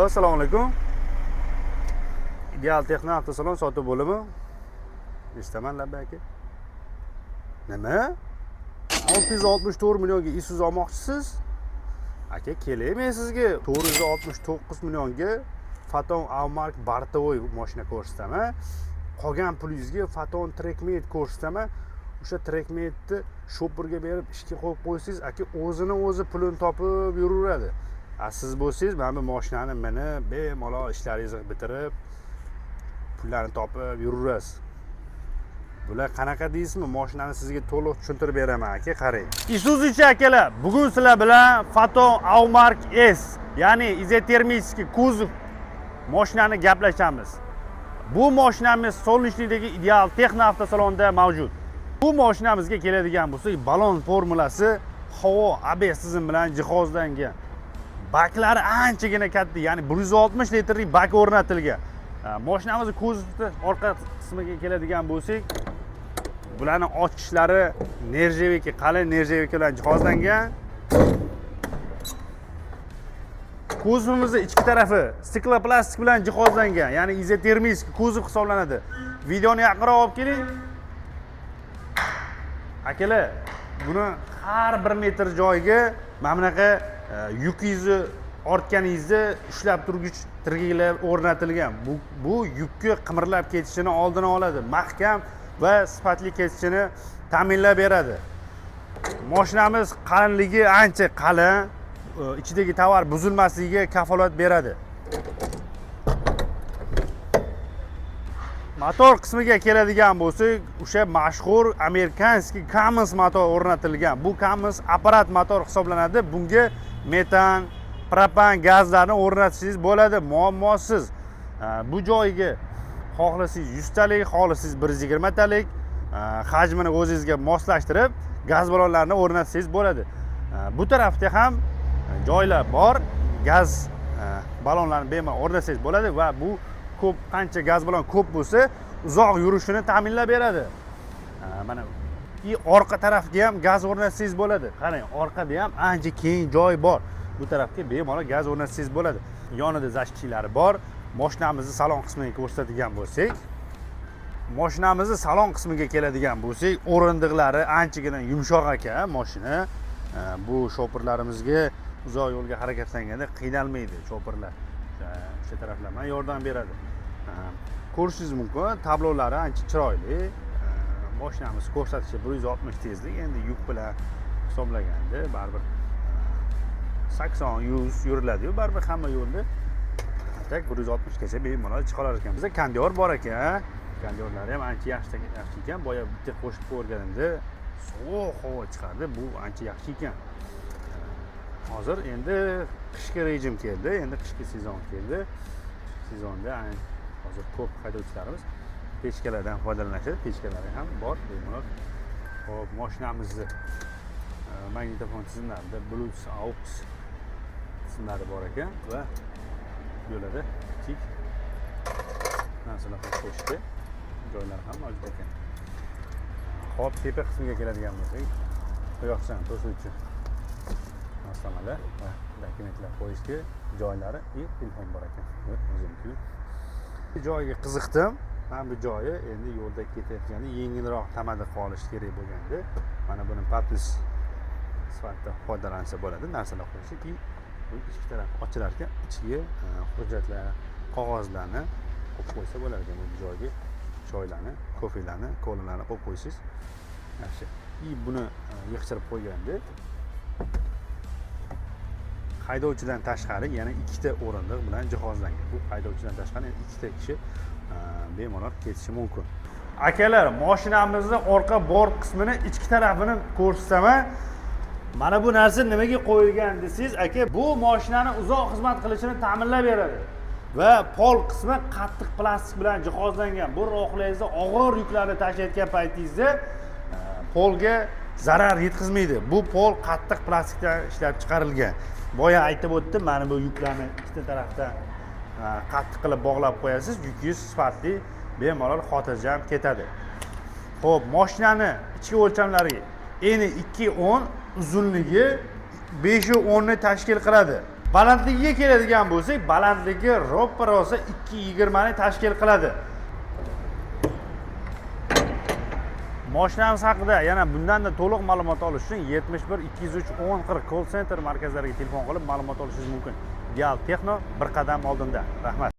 assalomu alaykum. Ideal Texno avtosalon sotuv bo'limi. Eshitaman Labbay aka. Nima? 664 millionga Isuzu olmoqchisiz? Aka, kelay men sizga 469 millionga Foton Aumark Bartovoy mashina ko'rsataman. Qolgan pulingizga Foton Trackmate ko'rsataman. O'sha Trackmate'ni shopperga berib ishga qo'yib qo'ysangiz, aka o'zini pulini topib yuraveradi. Siz bo'lsangiz, mana bu mashinani minib, bemalol ishlaringizni bitirib, pullarni topib yuraverasiz. Bular qanaqa deysizmi? Mashinani sizga to'liq tushuntirib beraman aka, qarang. Isuzu akalar, bugun sizlar bilan Foton Aumark S, ya'ni izotermический kuzov mashinani gaplashamiz. Bu mashinamiz Solnichnikdagi Ideal Texno avtosalonda mavjud. Bu mashinamizga keladigan bo'lsa, balon formulasi havo ABS tizim bilan jihozlangan. Baklari anchagina katta, ya'ni 160 litrlik bak o'rnatilgan. Mashinamiz kuzovda orqa qismiga keladigan bo'lsak, bularni ochishlari nerjevika, qalin nerjevika bilan jihozlangan. Kuzovimizning ichki tarafi stikloplastik bilan jihozlangan, ya'ni izotermический kuzov hisoblanadi. Videoni yaqinroq olib keling. Akalar, buni har 1 metr joyga mana bunaqa yukingizni ortganingizda ushlab turgich tirgiklar o'rnatilgan. Bu yukni qimirlab ketishini oldini oladi, mahkam va sifatli ketishini ta'minlab beradi. Mashinamiz qalinligi ancha qalin, ichidagi tovar buzilmasligiga kafolat beradi. Motor qismiga keladigan bo'lsak, o'sha mashhur amerikanskiy Cummins motor o'rnatilgan. Bu Cummins apparat motor hisoblanadi. Bunga metan, propan gazlarni o'rnatishingiz bo'ladi, muammosiz. Bu joyiga xohlasangiz 100 talik, xohlasangiz 120 talik hajmini o'zingizga moslashtirib, gaz balonlarini o'rnatsangiz bo'ladi. Bu tarafda ham joylar bor. Gaz balonlarini bemalol o'rnatsangiz bo'ladi va bu ko'p, qancha gaz balon ko'p bo'lsa, uzoq yurishini ta'minlab beradi. Mana orqa tarafga ham gaz o'rnatsangiz bo'ladi. Qarang, orqada ham ancha keng joy bor. Bu tarafga bemalol gaz o'rnatsangiz bo'ladi. Yonida zashkichilari bor. Mashinamizni salon qismiga ko'rsatadigan bo'lsak, mashinamizni salon qismiga keladigan bo'lsak, o'rindiqlari anchagina yumshoq ekan mashina. Bu shopperlarimizga uzoq yo'lga harakatlanganda qiynalmaydi shopperlar. O'sha taraflardan yordam beradi. Ko'rishingiz mumkin, tablolari ancha chiroyli. Mashinamiz ko'rsatishi 160 tezlik, endi yuk bilan hisoblaganda baribir 80-100 yuriladi-yu, baribir hamma yo'lda tak 160 gacha bemalol chiqa olar ekan. Bizda kondyor bor ekan. Kondyorlari ham ancha yaxshi ekan. Boya bitta qo'shib ko'rganimda sovuq havo chiqardi. Bu ancha yaxshi ekan. Hozir endi qishki rejim keldi, endi qishki sezon keldi. Sezonda hozir ko'p haydovchilarimiz pechkalardan foydalanadi. Pechkalari ham bor bemalol. Xo'p, mashinamizni magnitofon tizimlarida Bluetooth, AUX tizimlari bor ekan va yo'lida kichik narsalar qo'shishga joylar ham mavjud ekan. Xo'p, tepa qismiga keladigan bo'lsak, oyoqchan to'suvchi moslamalar va dokumentlar qo'yishga joylari telefon bor ekan. O'zimki joyiga qiziqdim. Men bu joyi endi yo'lda ketayotganda yengilroq tamada qolish kerak bo'lganda, mana buni patnis sifatida foydalansa bo'ladi. Narsalar qo'yishki, bu ichki taraf ochilar ekan, ichiga hujjatlar, qog'ozlarni qo'yib qo'ysa bo'lar ekan. Bu joyga choylarni, kofelarni, kolalarni qo'yib qo'ysangiz yaxshi. Buni yig'ishtirib qo'yganda haydovchidan tashqari yana ikkita o'rindiq bilan jihozlangan. Bu haydovchidan tashqari ikkita kishi bemalol ketishi mumkin. Akalar, mashinamizning orqa bort qismini, ichki tarafini ko'rsataman. Mana bu narsa nimaga qo'yilgan desangiz, aka, bu mashinani uzoq xizmat qilishini ta'minlab beradi. Va pol qismi qattiq plastik bilan jihozlangan. Bu roqlaringizda og'ir yuklarni tashiyotgan paytingizda polga zarar yetkazmaydi. Bu pol qattiq plastikdan ishlab chiqarilgan. Boya aytib o'tdim, mana bu yuklarni ikkita tarafdan qattiq qilib bog'lab qo'yasiz, yukingiz sifatli bemalol xotirjam ketadi. Xo'p, mashinani ichki o'lchamlari eni 2.10, uzunligi 5.10 ni tashkil qiladi. Balandligiga keladigan bo'lsak, balandligi ro'ppa rosa 220 ni tashkil qiladi. Mashinamiz haqida yana bundan-da to'liq ma'lumot olish uchun 71 203 1040 call center markazlariga telefon qilib ma'lumot olishingiz mumkin. Dial Texno bir qadam oldinda. Rahmat.